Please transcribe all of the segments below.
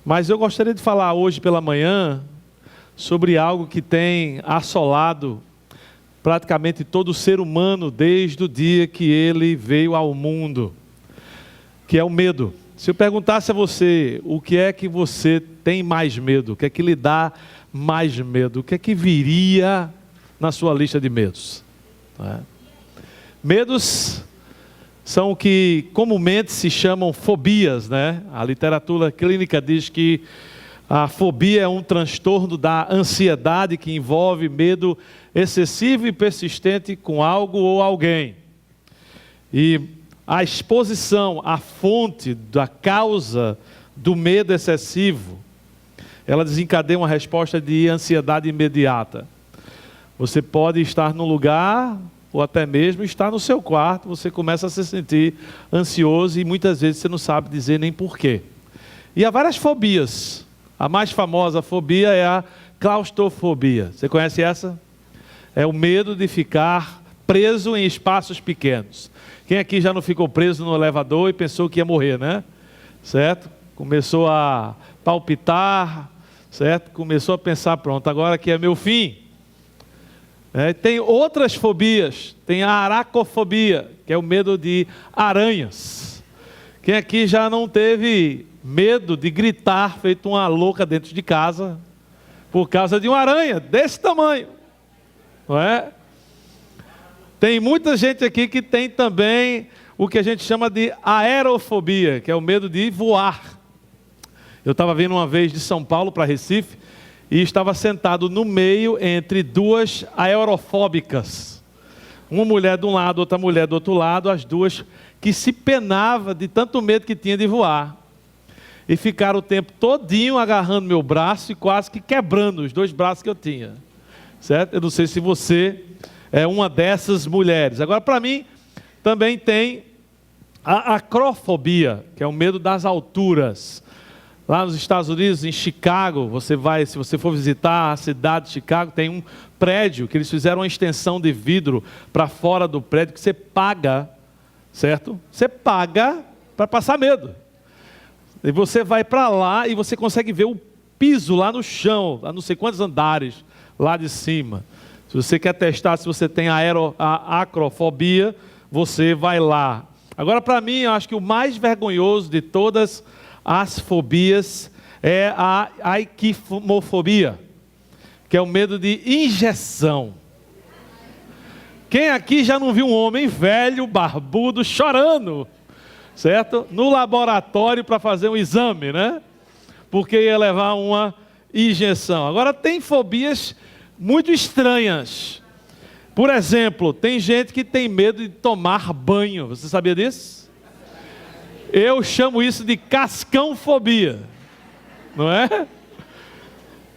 Mas eu gostaria de falar hoje pela manhã sobre algo que tem assolado praticamente todo ser humano desde o dia que ele veio ao mundo, que é o medo. Se eu perguntasse a você, o que é que você tem mais medo? O que é que lhe dá mais medo? O que é que viria na sua lista de medos? Medos são o que comumente se chamam fobias, né? A literatura clínica diz que a fobia é um transtorno da ansiedade que envolve medo excessivo e persistente com algo ou alguém. E a exposição à fonte da causa do medo excessivo, ela desencadeia uma resposta de ansiedade imediata. Você pode estar num lugar, ou até mesmo estar no seu quarto, você começa a se sentir ansioso e muitas vezes você não sabe dizer nem porquê. E há várias fobias. A mais famosa fobia é a claustrofobia. Você conhece essa? É o medo de ficar preso em espaços pequenos. Quem aqui já não ficou preso no elevador e pensou que ia morrer, né? Certo? Começou a palpitar, certo? Começou a pensar, pronto, agora que é meu fim. Tem outras fobias. Tem a aracnofobia, que é o medo de aranhas. Quem aqui já não teve medo de gritar feito uma louca dentro de casa por causa de uma aranha desse tamanho? Não é? Tem muita gente aqui que tem também o que a gente chama de aerofobia, que é o medo de voar. Eu estava vindo uma vez de São Paulo para Recife e estava sentado no meio entre duas aerofóbicas. Uma mulher de um lado, outra mulher do outro lado, as duas que se penavam de tanto medo que tinha de voar. E ficaram o tempo todinho agarrando meu braço e quase que quebrando os dois braços que eu tinha. Certo? Eu não sei se você é uma dessas mulheres. Agora, para mim, também tem a acrofobia, que é o medo das alturas. Lá nos Estados Unidos, em Chicago, se você for visitar a cidade de Chicago, tem um prédio que eles fizeram uma extensão de vidro para fora do prédio que você paga, certo? Você paga para passar medo. E você vai para lá e você consegue ver o piso lá no chão, a não sei quantos andares lá de cima. Se você quer testar se você tem a acrofobia, você vai lá. Agora, para mim, eu acho que o mais vergonhoso de todas as fobias é a aiquifobia, que é o medo de injeção. Quem aqui já não viu um homem velho, barbudo, chorando, certo? No laboratório para fazer um exame, né? Porque ia levar uma injeção. Agora, tem fobias muito estranhas. Por exemplo, tem gente que tem medo de tomar banho. Você sabia disso? Eu chamo isso de cascãofobia, não é?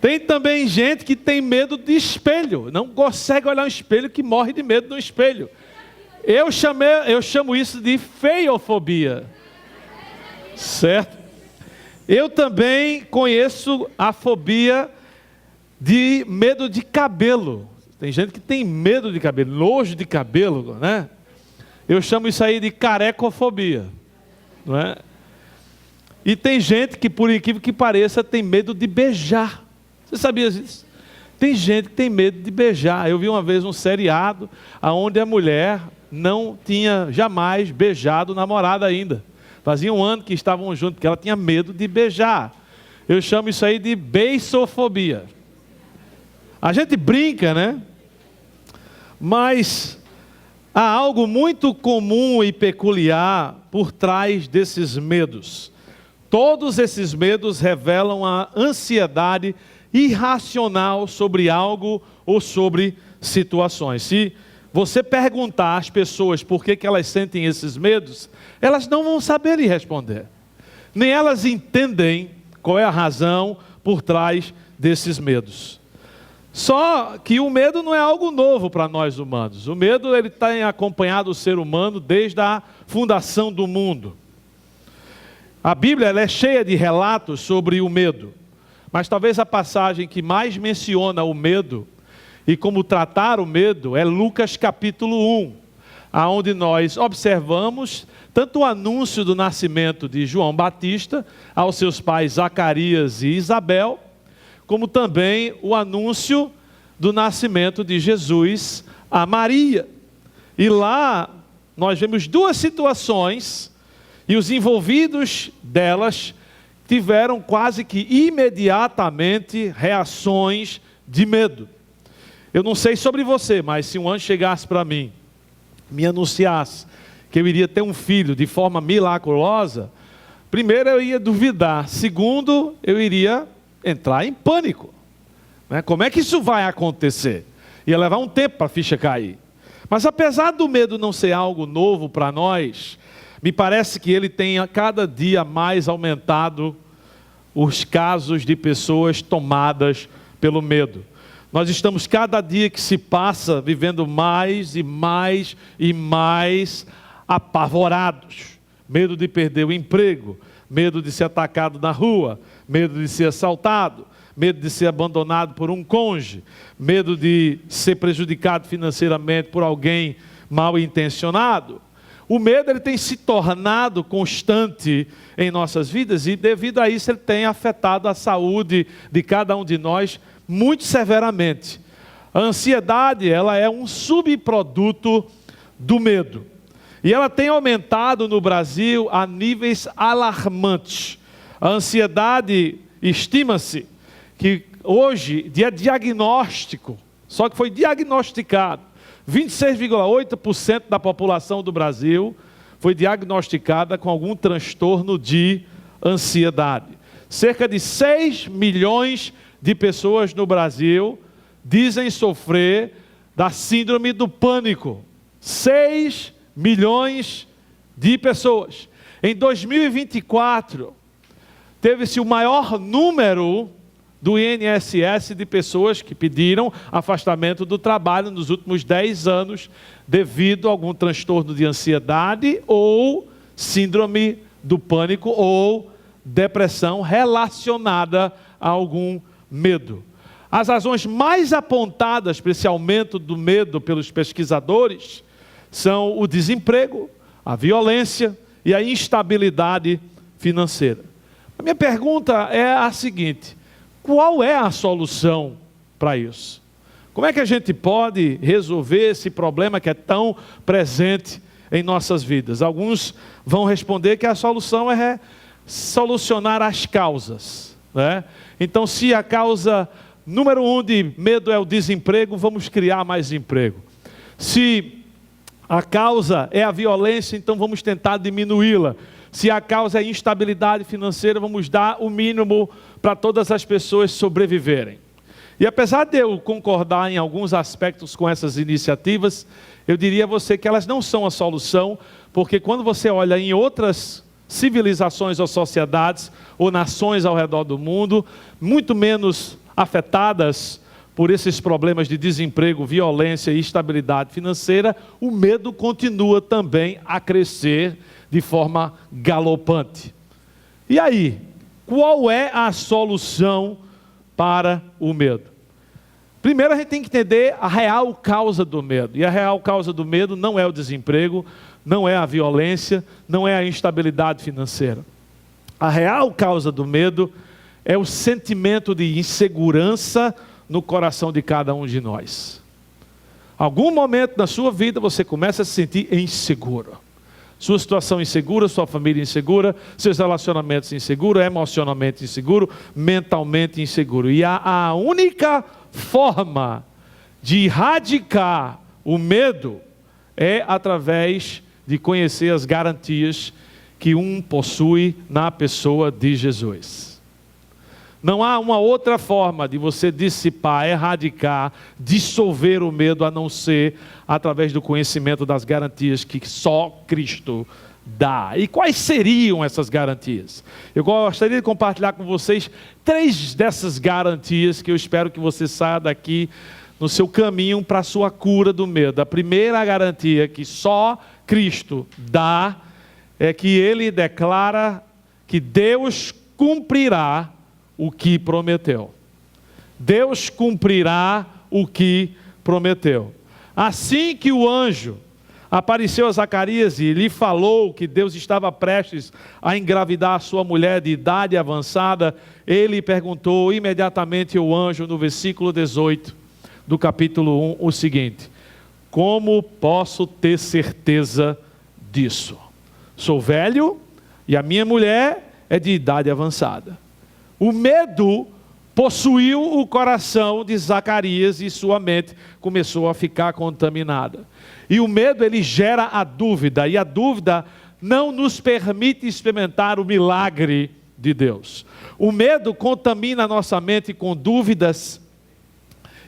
Tem também gente que tem medo de espelho, não consegue olhar um espelho, que morre de medo do espelho. Eu chamo isso de feiofobia, certo? Eu também conheço a fobia de medo de cabelo. Tem gente que tem medo de cabelo, nojo de cabelo, né? Eu chamo isso aí de carecofobia. Não é? E tem gente que, por incrível que pareça, tem medo de beijar. Você sabia disso? Tem gente que tem medo de beijar. Eu vi uma vez um seriado onde a mulher não tinha jamais beijado o namorado ainda. Fazia um ano que estavam juntos, porque ela tinha medo de beijar. Eu chamo isso aí de beisofobia. A gente brinca, né? Mas há algo muito comum e peculiar por trás desses medos. Todos esses medos revelam a ansiedade irracional sobre algo ou sobre situações. Se você perguntar às pessoas por que elas sentem esses medos, elas não vão saber lhe responder. Nem elas entendem qual é a razão por trás desses medos. Só que o medo não é algo novo para nós humanos. O medo ele tem acompanhado o ser humano desde a fundação do mundo. A Bíblia ela é cheia de relatos sobre o medo. Mas talvez a passagem que mais menciona o medo e como tratar o medo é Lucas capítulo 1. aonde nós observamos tanto o anúncio do nascimento de João Batista aos seus pais Zacarias e Isabel, como também o anúncio do nascimento de Jesus a Maria. E lá nós vemos duas situações, e os envolvidos delas tiveram quase que imediatamente reações de medo. Eu não sei sobre você, mas se um anjo chegasse para mim, me anunciasse que eu iria ter um filho de forma milagrosa, primeiro eu ia duvidar, segundo eu iria entrar em pânico, né? Como é que isso vai acontecer? Ia levar um tempo para a ficha cair. Mas apesar do medo não ser algo novo para nós, me parece que ele tem a cada dia mais aumentado os casos de pessoas tomadas pelo medo. Nós estamos cada dia que se passa vivendo mais e mais e mais apavorados. Medo de perder o emprego, medo de ser atacado na rua, medo de ser assaltado, medo de ser abandonado por um cônjuge, medo de ser prejudicado financeiramente por alguém mal intencionado. O medo ele tem se tornado constante em nossas vidas e devido a isso ele tem afetado a saúde de cada um de nós muito severamente. A ansiedade ela é um subproduto do medo. E ela tem aumentado no Brasil a níveis alarmantes. A ansiedade, estima-se que hoje, dia diagnóstico, só que foi diagnosticado, 26,8% da população do Brasil foi diagnosticada com algum transtorno de ansiedade. Cerca de 6 milhões de pessoas no Brasil dizem sofrer da síndrome do pânico. 6 milhões de pessoas. Em 2024, teve-se o maior número do INSS de pessoas que pediram afastamento do trabalho nos últimos 10 anos devido a algum transtorno de ansiedade ou síndrome do pânico ou depressão relacionada a algum medo. As razões mais apontadas para esse aumento do medo pelos pesquisadores são o desemprego, a violência e a instabilidade financeira. A minha pergunta é a seguinte: qual é a solução para isso? Como é que a gente pode resolver esse problema que é tão presente em nossas vidas? Alguns vão responder que a solução é solucionar as causas, né? Então, se a causa número 1 de medo é o desemprego, vamos criar mais emprego. Se a causa é a violência, então vamos tentar diminuí-la. Se a causa é instabilidade financeira, vamos dar o mínimo para todas as pessoas sobreviverem. E apesar de eu concordar em alguns aspectos com essas iniciativas, eu diria a você que elas não são a solução, porque quando você olha em outras civilizações ou sociedades, ou nações ao redor do mundo, muito menos afetadas por esses problemas de desemprego, violência e instabilidade financeira, o medo continua também a crescer de forma galopante. E aí, qual é a solução para o medo? Primeiro a gente tem que entender a real causa do medo. E a real causa do medo não é o desemprego, não é a violência, não é a instabilidade financeira. A real causa do medo é o sentimento de insegurança no coração de cada um de nós. Algum momento na sua vida você começa a se sentir inseguro. Sua situação insegura, sua família insegura, seus relacionamentos inseguros, emocionalmente inseguro, mentalmente inseguro. E a única forma de erradicar o medo é através de conhecer as garantias que um possui na pessoa de Jesus. Não há uma outra forma de você dissipar, erradicar, dissolver o medo a não ser através do conhecimento das garantias que só Cristo dá. E quais seriam essas garantias? Eu gostaria de compartilhar com vocês 3 dessas garantias que eu espero que você saia daqui no seu caminho para a sua cura do medo. A primeira garantia que só Cristo dá é que Ele declara que Deus cumprirá o que prometeu. Deus cumprirá o que prometeu. Assim que o anjo apareceu a Zacarias e lhe falou que Deus estava prestes a engravidar a sua mulher de idade avançada, ele perguntou imediatamente ao anjo, no versículo 18 do capítulo 1, o seguinte: como posso ter certeza disso? Sou velho e a minha mulher é de idade avançada. O medo possuiu o coração de Zacarias e sua mente começou a ficar contaminada. E o medo, ele gera a dúvida, e a dúvida não nos permite experimentar o milagre de Deus. O medo contamina a nossa mente com dúvidas,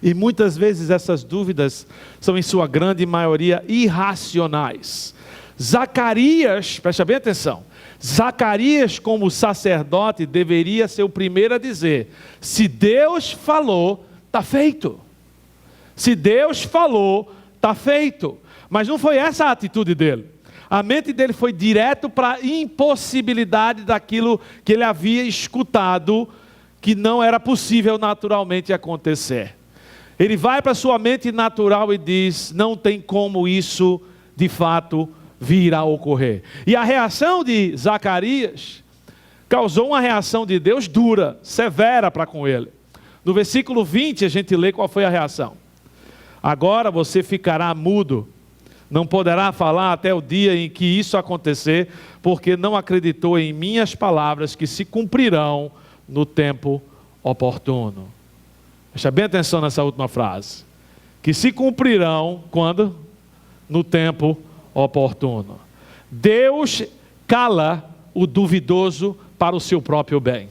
e muitas vezes essas dúvidas são, em sua grande maioria, irracionais. Zacarias, preste bem atenção, Zacarias, como sacerdote, deveria ser o primeiro a dizer: se Deus falou, está feito. Se Deus falou, está feito. Mas não foi essa a atitude dele. A mente dele foi direto para a impossibilidade daquilo que ele havia escutado, que não era possível naturalmente acontecer. Ele vai para a sua mente natural e diz: não tem como isso de fato vir a ocorrer. E a reação de Zacarias causou uma reação de Deus dura, severa para com ele. No versículo 20 a gente lê qual foi a reação. Agora você ficará mudo, não poderá falar até o dia em que isso acontecer, porque não acreditou em minhas palavras que se cumprirão no tempo oportuno. Presta bem atenção nessa última frase. Que se cumprirão quando? No tempo oportuno. Deus cala o duvidoso para o seu próprio bem.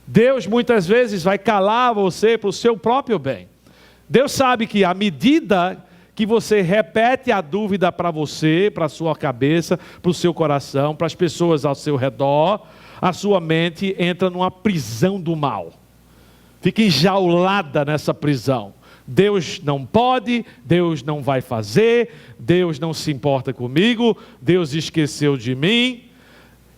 Deus muitas vezes vai calar você para o seu próprio bem. Deus sabe que à medida que você repete a dúvida para você, para a sua cabeça, para o seu coração, para as pessoas ao seu redor, a sua mente entra numa prisão do mal. Fica enjaulada nessa prisão. Deus não pode, Deus não vai fazer, Deus não se importa comigo, Deus esqueceu de mim.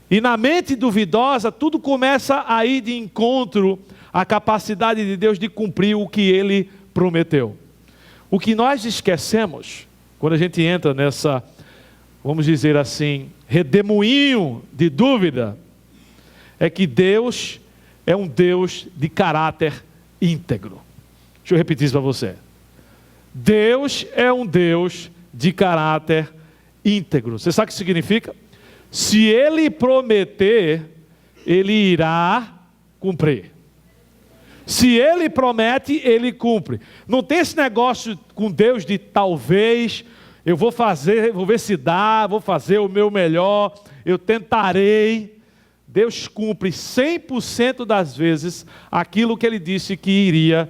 E na mente duvidosa, tudo começa a ir de encontro à capacidade de Deus de cumprir o que Ele prometeu. O que nós esquecemos, quando a gente entra nessa, vamos dizer assim, redemoinho de dúvida, é que Deus é um Deus de caráter íntegro. Deixa eu repetir isso para você. Deus é um Deus de caráter íntegro. Você sabe o que significa? Se Ele prometer, Ele irá cumprir. Se Ele promete, Ele cumpre. Não tem esse negócio com Deus de talvez, eu vou fazer, vou ver se dá, vou fazer o meu melhor, eu tentarei. Deus cumpre 100% das vezes aquilo que Ele disse que iria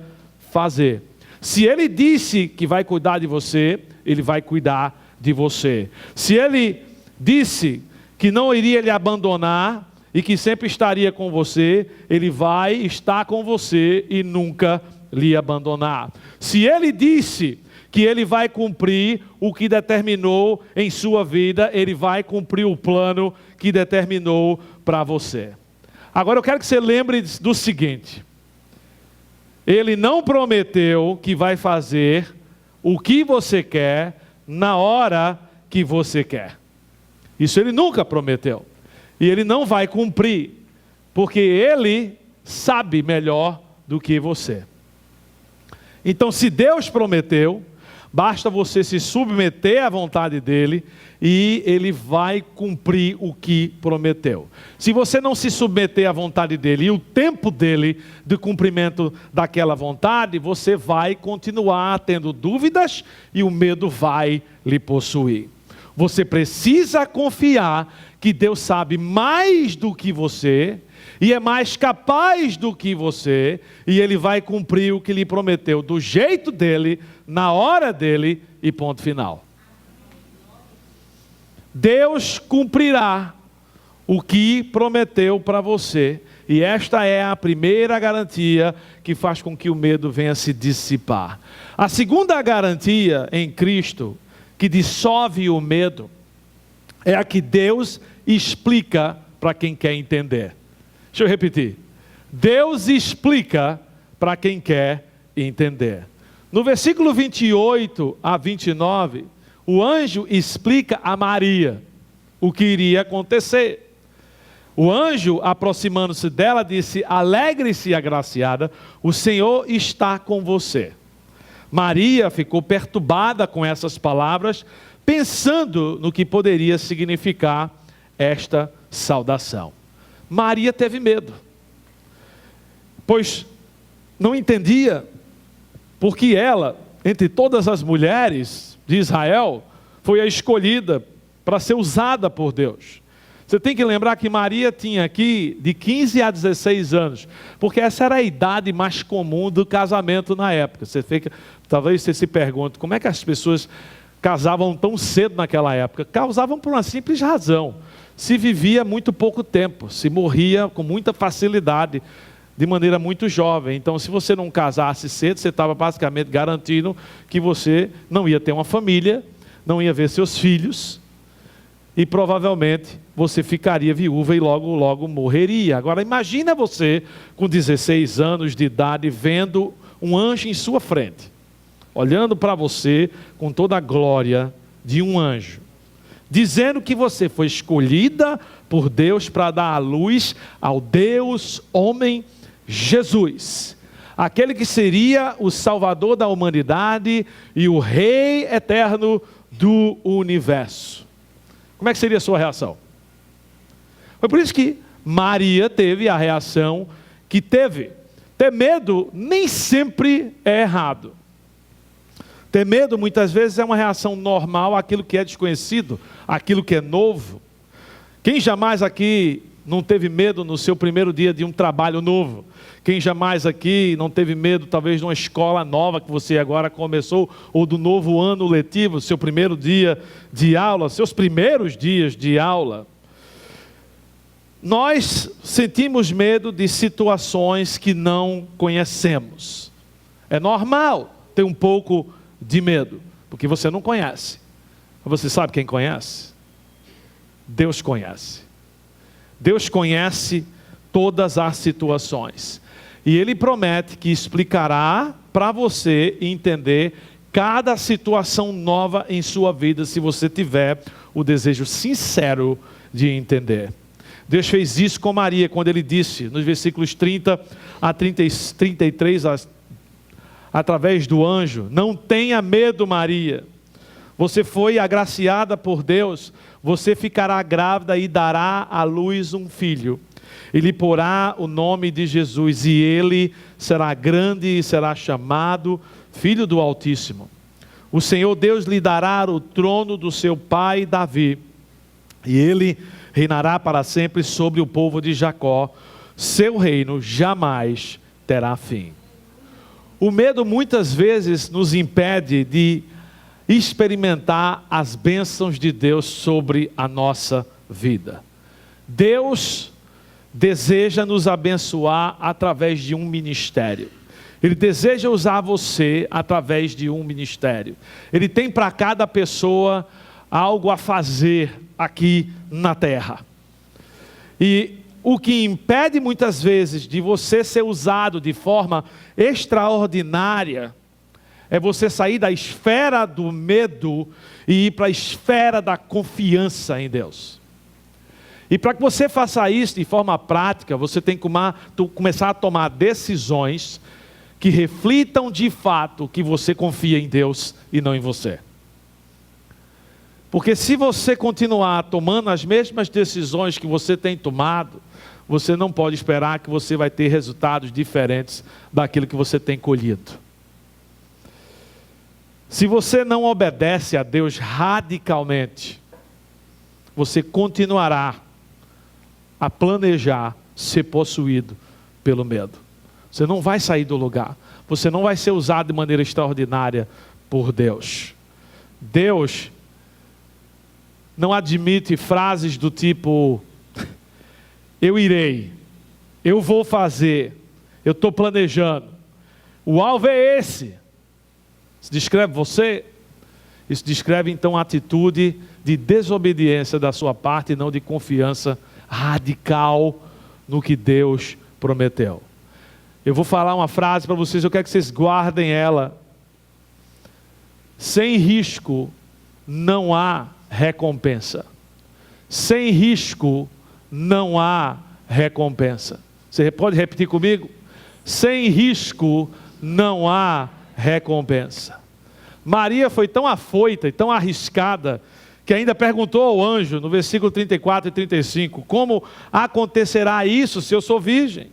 fazer. Se Ele disse que vai cuidar de você, Ele vai cuidar de você. Se Ele disse que não iria lhe abandonar e que sempre estaria com você, Ele vai estar com você e nunca lhe abandonar. Se Ele disse que Ele vai cumprir o que determinou em sua vida, Ele vai cumprir o plano que determinou para você. Agora eu quero que você lembre do seguinte: Ele não prometeu que vai fazer o que você quer na hora que você quer. Isso Ele nunca prometeu. E Ele não vai cumprir, porque Ele sabe melhor do que você. Então, se Deus prometeu, basta você se submeter à vontade dEle e Ele vai cumprir o que prometeu. Se você não se submeter à vontade dEle e o tempo dEle de cumprimento daquela vontade, você vai continuar tendo dúvidas e o medo vai lhe possuir. Você precisa confiar que Deus sabe mais do que você e é mais capaz do que você, e Ele vai cumprir o que lhe prometeu do jeito dEle, na hora dEle e ponto final. Deus cumprirá o que prometeu para você, e esta é a primeira garantia que faz com que o medo venha se dissipar. A segunda garantia em Cristo, que dissolve o medo, é a que Deus explica para quem quer entender. Deixa eu repetir. Deus explica para quem quer entender. No versículo 28 a 29, o anjo explica a Maria o que iria acontecer. O anjo, aproximando-se dela, disse: alegre-se, agraciada, o Senhor está com você. Maria ficou perturbada com essas palavras, pensando no que poderia significar esta saudação. Maria teve medo, pois não entendia porque ela, entre todas as mulheres de Israel, foi a escolhida para ser usada por Deus. Você tem que lembrar que Maria tinha aqui de 15 a 16 anos, porque essa era a idade mais comum do casamento na época. Talvez você se pergunte, como é que as pessoas casavam tão cedo naquela época? Casavam por uma simples razão: se vivia muito pouco tempo, se morria com muita facilidade, de maneira muito jovem. Então, se você não casasse cedo, você estava basicamente garantindo que você não ia ter uma família, não ia ver seus filhos, e provavelmente você ficaria viúva e logo, logo morreria. Agora, imagina você com 16 anos de idade, vendo um anjo em sua frente, olhando para você com toda a glória de um anjo, dizendo que você foi escolhida por Deus para dar à luz ao Deus homem Jesus, aquele que seria o Salvador da humanidade e o Rei eterno do universo. Como é que seria a sua reação? Foi por isso que Maria teve a reação que teve. Ter medo nem sempre é errado. Ter medo muitas vezes é uma reação normal àquilo que é desconhecido, àquilo que é novo. Quem jamais aqui não teve medo no seu primeiro dia de um trabalho novo? Quem jamais aqui não teve medo talvez de uma escola nova que você agora começou, ou do novo ano letivo, seu primeiro dia de aula, seus primeiros dias de aula? Nós sentimos medo de situações que não conhecemos. É normal ter um pouco de medo, porque você não conhece. Você sabe quem conhece? Deus conhece. Deus conhece todas as situações. E Ele promete que explicará para você entender cada situação nova em sua vida, se você tiver o desejo sincero de entender. Deus fez isso com Maria, quando Ele disse, nos versículos 30 a 33, através do anjo: não tenha medo, Maria. Você foi agraciada por Deus, você ficará grávida e dará à luz um filho. E lhe porá o nome de Jesus, e ele será grande e será chamado Filho do Altíssimo. O Senhor Deus lhe dará o trono do seu pai Davi, e ele reinará para sempre sobre o povo de Jacó. Seu reino jamais terá fim. O medo muitas vezes nos impede de experimentar as bênçãos de Deus sobre a nossa vida. Deus deseja nos abençoar através de um ministério. Ele deseja usar você através de um ministério. Ele tem para cada pessoa algo a fazer aqui na terra. E o que impede muitas vezes de você ser usado de forma extraordinária é você sair da esfera do medo e ir para a esfera da confiança em Deus. E para que você faça isso de forma prática, você tem que começar a tomar decisões que reflitam de fato que você confia em Deus e não em você. Porque se você continuar tomando as mesmas decisões que você tem tomado, você não pode esperar que você vai ter resultados diferentes daquilo que você tem colhido. Se você não obedece a Deus radicalmente, você continuará a planejar ser possuído pelo medo. Você não vai sair do lugar. Você não vai ser usado de maneira extraordinária por Deus. Deus não admite frases do tipo: eu irei, eu vou fazer, eu estou planejando, o alvo é esse. Isso descreve você? Isso descreve então a atitude de desobediência da sua parte e não de confiança radical no que Deus prometeu. Eu vou falar uma frase para vocês, eu quero que vocês guardem ela. Sem risco não há recompensa. Sem risco, não há recompensa. Você pode repetir comigo? Sem risco, não há recompensa. Maria foi tão afoita e tão arriscada, que ainda perguntou ao anjo, no versículo 34 e 35, como acontecerá isso se eu sou virgem?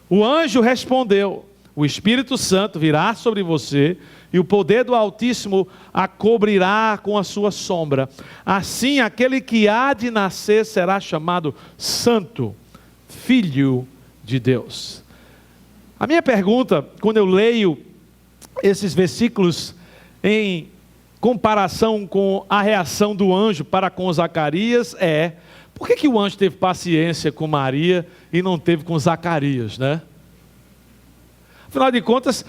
O anjo respondeu: o Espírito Santo virá sobre você, e o poder do Altíssimo a cobrirá com a sua sombra. Assim, aquele que há de nascer será chamado Santo, Filho de Deus. A minha pergunta, quando eu leio esses versículos em comparação com a reação do anjo para com Zacarias, é: por que o anjo teve paciência com Maria e não teve com Zacarias, né? Afinal de contas,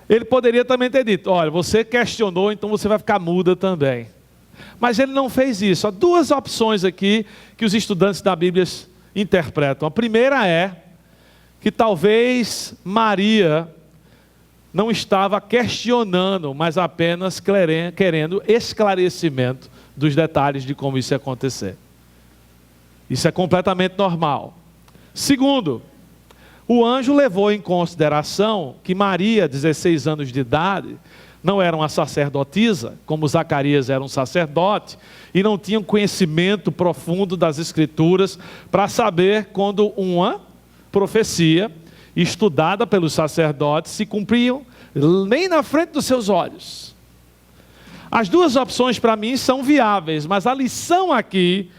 ele poderia também ter dito: olha, você questionou, então você vai ficar muda também. Mas ele não fez isso. Há duas opções aqui que os estudantes da Bíblia interpretam. A primeira é que talvez Maria não estava questionando, mas apenas querendo esclarecimento dos detalhes de como isso ia acontecer. Isso é completamente normal. Segundo, o anjo levou em consideração que Maria, 16 anos de idade, não era uma sacerdotisa, como Zacarias era um sacerdote, e não tinha um conhecimento profundo das Escrituras para saber quando uma profecia estudada pelos sacerdotes se cumpriam nem na frente dos seus olhos. As duas opções para mim são viáveis, mas a lição aqui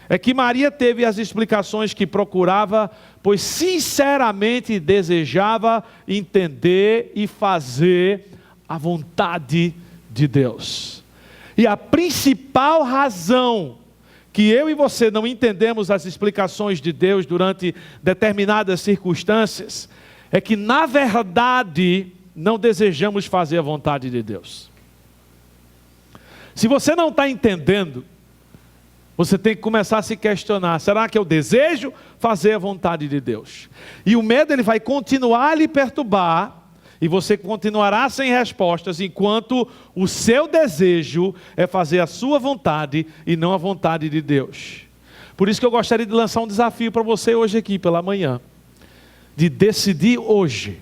é que Maria teve as explicações que procurava, pois sinceramente desejava entender e fazer a vontade de Deus. E a principal razão que eu e você não entendemos as explicações de Deus durante determinadas circunstâncias é que, na verdade, não desejamos fazer a vontade de Deus. Se você não está entendendo, você tem que começar a se questionar: será que eu desejo fazer a vontade de Deus? E o medo, ele vai continuar a lhe perturbar, e você continuará sem respostas, enquanto o seu desejo é fazer a sua vontade e não a vontade de Deus. Por isso que eu gostaria de lançar um desafio para você hoje aqui pela manhã, de decidir hoje,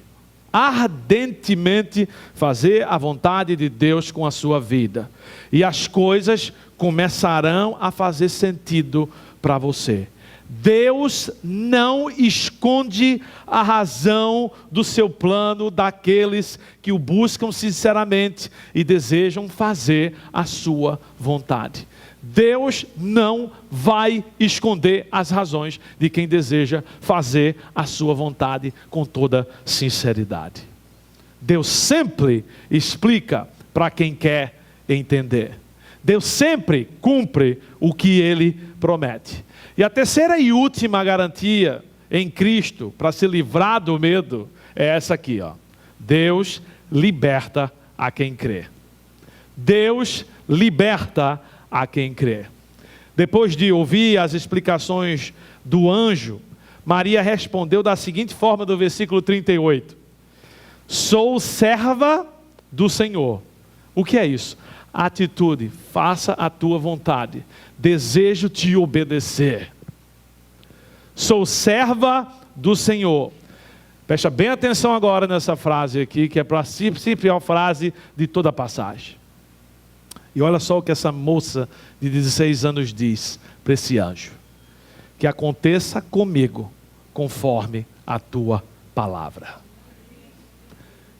ardentemente, fazer a vontade de Deus com a sua vida. E as coisas começarão a fazer sentido para você. Deus não esconde a razão do seu plano daqueles que o buscam sinceramente e desejam fazer a sua vontade. Deus não vai esconder as razões de quem deseja fazer a sua vontade com toda sinceridade. Deus sempre explica para quem quer entender. Deus sempre cumpre o que Ele promete. E a terceira e última garantia em Cristo para se livrar do medo é essa aqui, ó. Deus liberta a quem crê. Deus liberta a quem crê. Depois de ouvir as explicações do anjo, Maria respondeu da seguinte forma, do versículo 38: sou serva do Senhor. O que é isso? Atitude: faça a tua vontade, desejo te obedecer. Sou serva do Senhor. Presta bem atenção agora nessa frase aqui, que é a principal frase de toda a passagem. E olha só o que essa moça de 16 anos diz para esse anjo: que aconteça comigo conforme a tua palavra.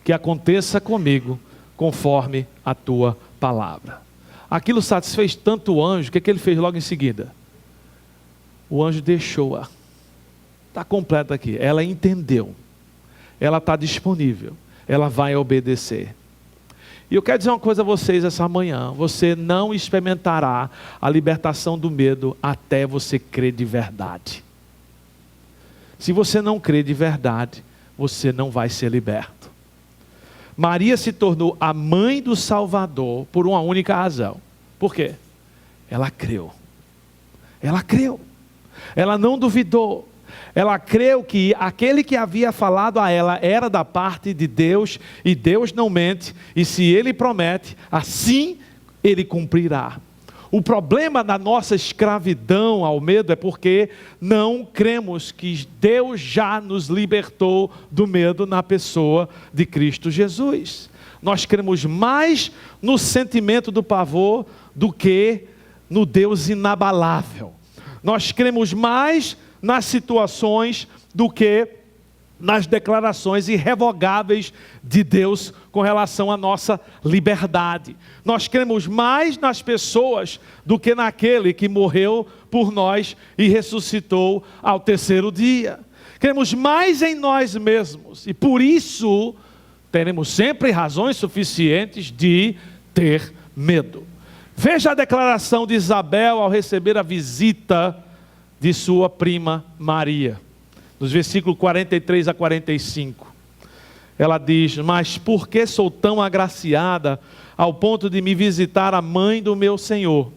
Que aconteça comigo conforme a tua palavra. Aquilo satisfez tanto o anjo, o que ele fez logo em seguida? O anjo deixou-a. Está completo aqui. Ela entendeu. Ela está disponível. Ela vai obedecer. E eu quero dizer uma coisa a vocês essa manhã: você não experimentará a libertação do medo até você crer de verdade. Se você não crer de verdade, você não vai ser liberto. Maria se tornou a mãe do Salvador por uma única razão. Por quê? Ela creu. Ela creu. Ela não duvidou. Ela creu que aquele que havia falado a ela era da parte de Deus, e Deus não mente, e se Ele promete, assim Ele cumprirá. O problema da nossa escravidão ao medo é porque não cremos que Deus já nos libertou do medo na pessoa de Cristo Jesus. Nós cremos mais no sentimento do pavor do que no Deus inabalável. Nós cremos mais nas situações do que nas declarações irrevogáveis de Deus com relação à nossa liberdade. Nós cremos mais nas pessoas do que naquele que morreu por nós e ressuscitou ao terceiro dia. Cremos mais em nós mesmos e por isso teremos sempre razões suficientes de ter medo. Veja a declaração de Isabel ao receber a visita de sua prima Maria. Nos versículos 43 a 45, ela diz: mas por que sou tão agraciada ao ponto de me visitar a mãe do meu Senhor?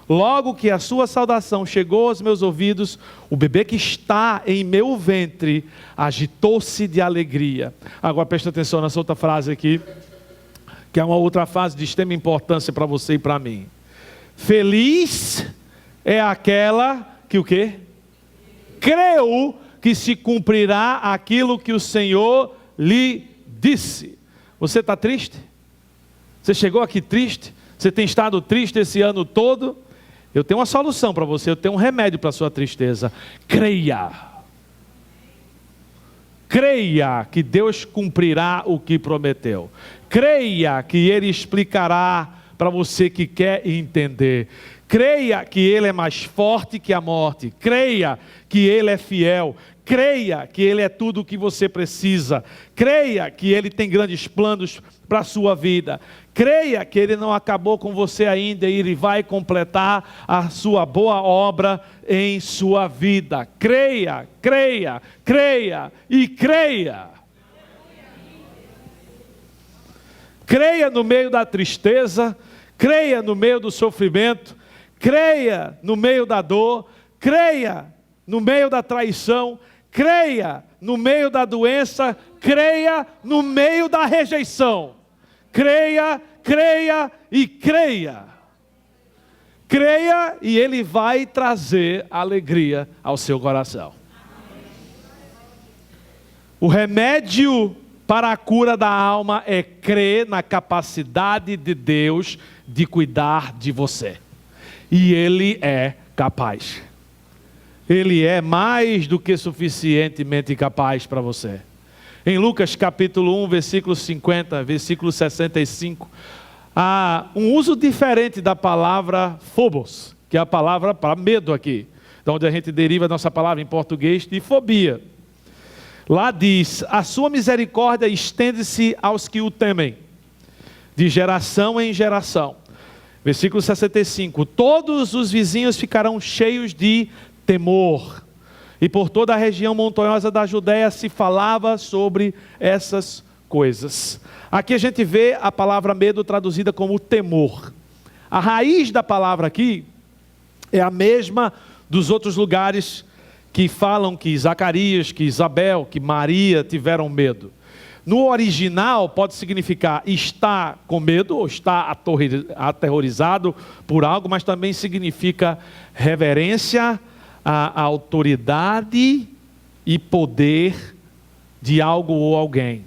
Logo que a sua saudação chegou aos meus ouvidos, o bebê que está em meu ventre agitou-se de alegria. Agora presta atenção nessa outra frase aqui, que é uma outra frase de extrema importância para você e para mim. Feliz é aquela que o quê? Creu que se cumprirá aquilo que o Senhor lhe disse. Você está triste? Você chegou aqui triste? Você tem estado triste esse ano todo? Eu tenho uma solução para você, eu tenho um remédio para a sua tristeza. Creia. Creia que Deus cumprirá o que prometeu. Creia que Ele explicará para você que quer entender. Creia que Ele é mais forte que a morte. Creia que Ele é fiel. Creia que Ele é tudo o que você precisa. Creia que Ele tem grandes planos para a sua vida. Creia que Ele não acabou com você ainda e Ele vai completar a sua boa obra em sua vida. Creia, creia, creia e creia. Creia no meio da tristeza, creia no meio do sofrimento, creia no meio da dor, creia no meio da traição, creia no meio da doença, creia no meio da rejeição. Creia, creia e creia. Creia e Ele vai trazer alegria ao seu coração. O remédio para a cura da alma é crer na capacidade de Deus de cuidar de você. E Ele é capaz. Ele é mais do que suficientemente capaz para você. Em Lucas capítulo 1, versículo 50, versículo 65, há um uso diferente da palavra phobos, que é a palavra para medo aqui, de onde a gente deriva a nossa palavra em português de fobia. Lá diz: a sua misericórdia estende-se aos que o temem, de geração em geração. Versículo 65, todos os vizinhos ficarão cheios de temor. E por toda a região montanhosa da Judéia se falava sobre essas coisas. Aqui a gente vê a palavra medo traduzida como temor. A raiz da palavra aqui é a mesma dos outros lugares que falam que Zacarias, que Isabel, que Maria tiveram medo. No original pode significar estar com medo ou estar aterrorizado por algo, mas também significa reverência à autoridade e poder de algo ou alguém.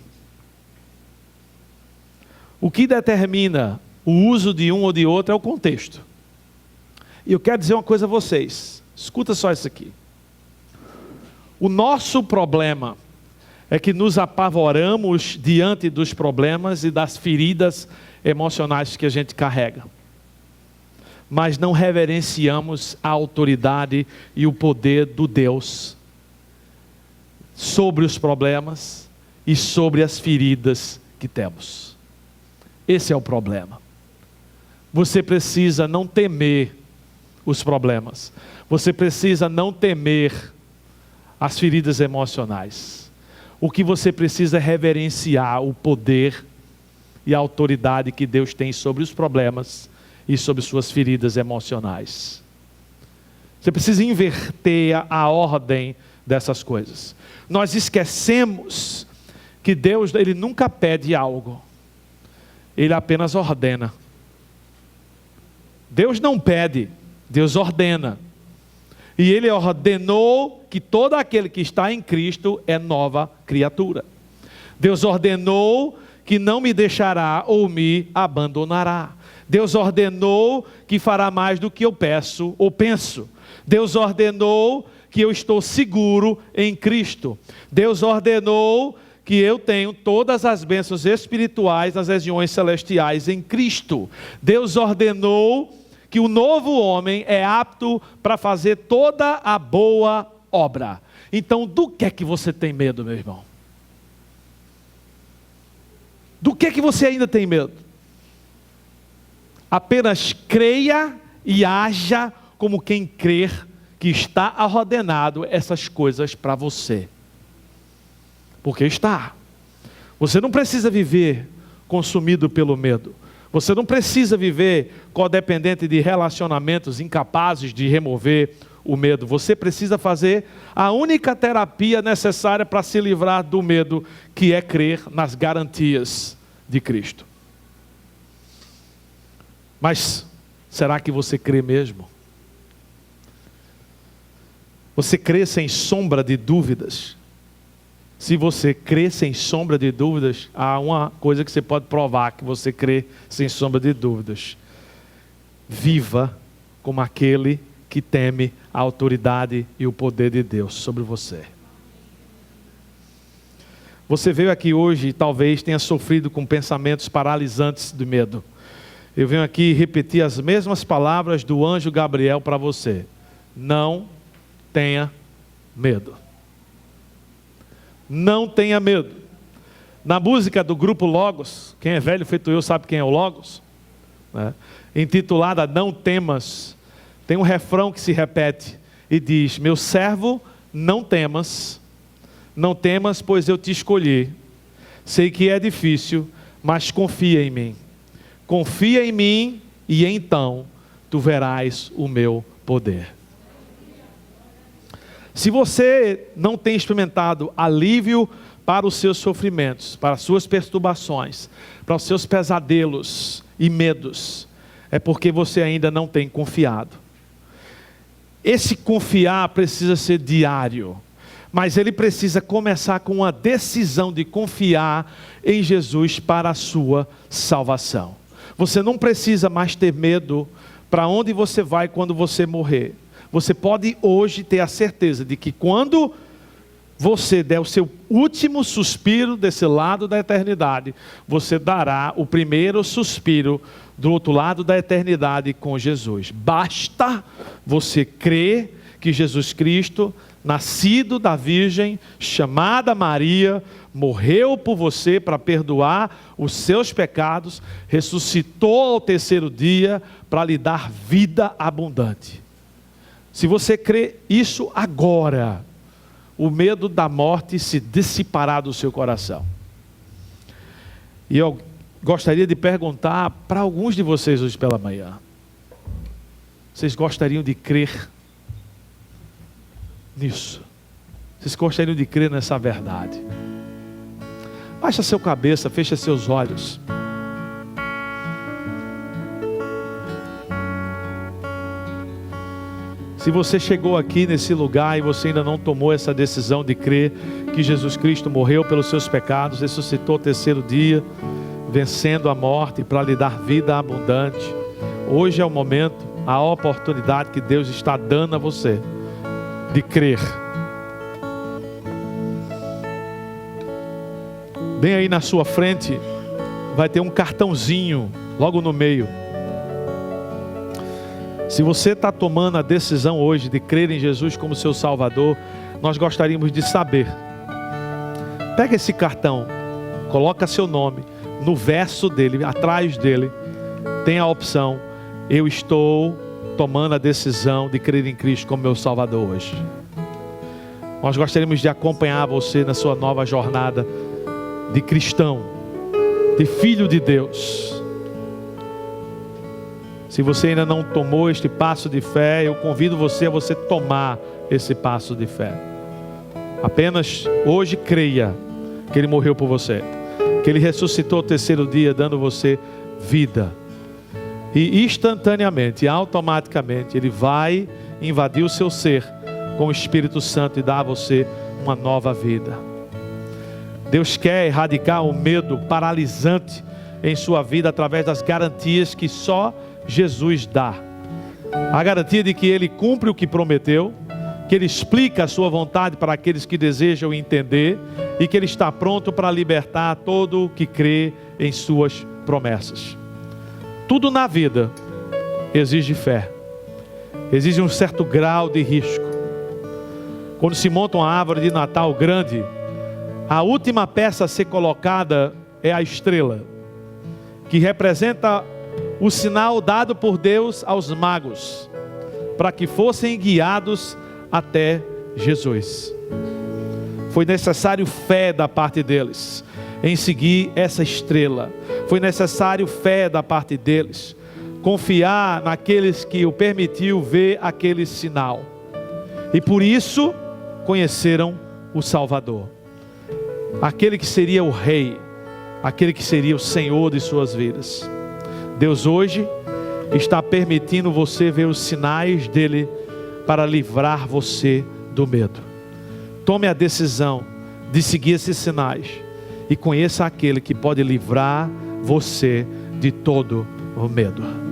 O que determina o uso de um ou de outro é o contexto. E eu quero dizer uma coisa a vocês, escuta só isso aqui. O nosso problema é que nos apavoramos diante dos problemas e das feridas emocionais que a gente carrega. Mas não reverenciamos a autoridade e o poder do Deus sobre os problemas e sobre as feridas que temos. Esse é o problema. Você precisa não temer os problemas. Você precisa não temer as feridas emocionais. O que você precisa é reverenciar o poder e a autoridade que Deus tem sobre os problemas e sobre suas feridas emocionais. Você precisa inverter a ordem dessas coisas. Nós esquecemos que Deus, Ele nunca pede algo. Ele apenas ordena. Deus não pede, Deus ordena. E Ele ordenou que todo aquele que está em Cristo é nova criatura. Deus ordenou que não me deixará ou me abandonará. Deus ordenou que fará mais do que eu peço ou penso. Deus ordenou que eu estou seguro em Cristo. Deus ordenou que eu tenho todas as bênçãos espirituais nas regiões celestiais em Cristo. Deus ordenou que o novo homem é apto para fazer toda a boa obra. Então, do que é que você tem medo, meu irmão? Do que é que você ainda tem medo? Apenas creia e haja como quem crer que está ordenado essas coisas para você. Porque está. Você não precisa viver consumido pelo medo. Você não precisa viver codependente de relacionamentos incapazes de remover o medo. Você precisa fazer a única terapia necessária para se livrar do medo, que é crer nas garantias de Cristo. Mas será que você crê mesmo? Você crê sem sombra de dúvidas? Se você crê sem sombra de dúvidas, há uma coisa que você pode provar que você crê sem sombra de dúvidas. Viva como aquele que teme a autoridade e o poder de Deus sobre você. Você veio aqui hoje e talvez tenha sofrido com pensamentos paralisantes de medo. Eu venho aqui repetir as mesmas palavras do anjo Gabriel para você. Não tenha medo. Não tenha medo. Na música do grupo Logos, quem é velho feito eu sabe quem é o Logos, né? Intitulada Não Temas, tem um refrão que se repete e diz: meu servo, não temas, pois eu te escolhi. Sei que é difícil, mas confia em mim. Confia em mim e então tu verás o meu poder. Se você não tem experimentado alívio para os seus sofrimentos, para as suas perturbações, para os seus pesadelos e medos, é porque você ainda não tem confiado. Esse confiar precisa ser diário, mas ele precisa começar com uma decisão de confiar em Jesus para a sua salvação. Você não precisa mais ter medo para onde você vai quando você morrer. Você pode hoje ter a certeza de que quando você der o seu último suspiro desse lado da eternidade, você dará o primeiro suspiro do outro lado da eternidade com Jesus. Basta você crer que Jesus Cristo, nascido da Virgem, chamada Maria, morreu por você para perdoar os seus pecados, ressuscitou ao terceiro dia para lhe dar vida abundante. Se você crê isso agora, o medo da morte se dissipará do seu coração. E eu gostaria de perguntar para alguns de vocês hoje pela manhã: vocês gostariam de crer nisso? Vocês gostariam de crer nessa verdade? Baixa sua cabeça, fecha seus olhos. Se você chegou aqui nesse lugar e você ainda não tomou essa decisão de crer que Jesus Cristo morreu pelos seus pecados, ressuscitou ao terceiro dia, vencendo a morte para lhe dar vida abundante, hoje é o momento, a oportunidade que Deus está dando a você de crer. Bem aí na sua frente vai ter um cartãozinho logo no meio. Se você está tomando a decisão hoje de crer em Jesus como seu Salvador, nós gostaríamos de saber. Pega esse cartão, coloca seu nome, no verso dele, atrás dele, tem a opção: eu estou tomando a decisão de crer em Cristo como meu Salvador hoje. Nós gostaríamos de acompanhar você na sua nova jornada de cristão, de filho de Deus. Se você ainda não tomou este passo de fé, eu convido você a você tomar esse passo de fé. Apenas hoje creia que Ele morreu por você, que Ele ressuscitou ao terceiro dia, dando você vida. E instantaneamente, automaticamente, Ele vai invadir o seu ser com o Espírito Santo e dar a você uma nova vida. Deus quer erradicar o medo paralisante em sua vida através das garantias que só Jesus dá. A garantia de que Ele cumpre o que prometeu, que Ele explica a sua vontade para aqueles que desejam entender e que Ele está pronto para libertar todo o que crê em suas promessas. Tudo na vida exige fé, exige um certo grau de risco. Quando se monta uma árvore de Natal grande, a última peça a ser colocada é a estrela, que representa o sinal dado por Deus aos magos, para que fossem guiados até Jesus. Foi necessário fé da parte deles em seguir essa estrela. Foi necessário fé da parte deles, confiar naqueles que o permitiu ver aquele sinal. E por isso conheceram o Salvador, aquele que seria o Rei, aquele que seria o Senhor de suas vidas. Deus hoje está permitindo você ver os sinais dele para livrar você do medo. Tome a decisão de seguir esses sinais e conheça aquele que pode livrar você de todo o medo.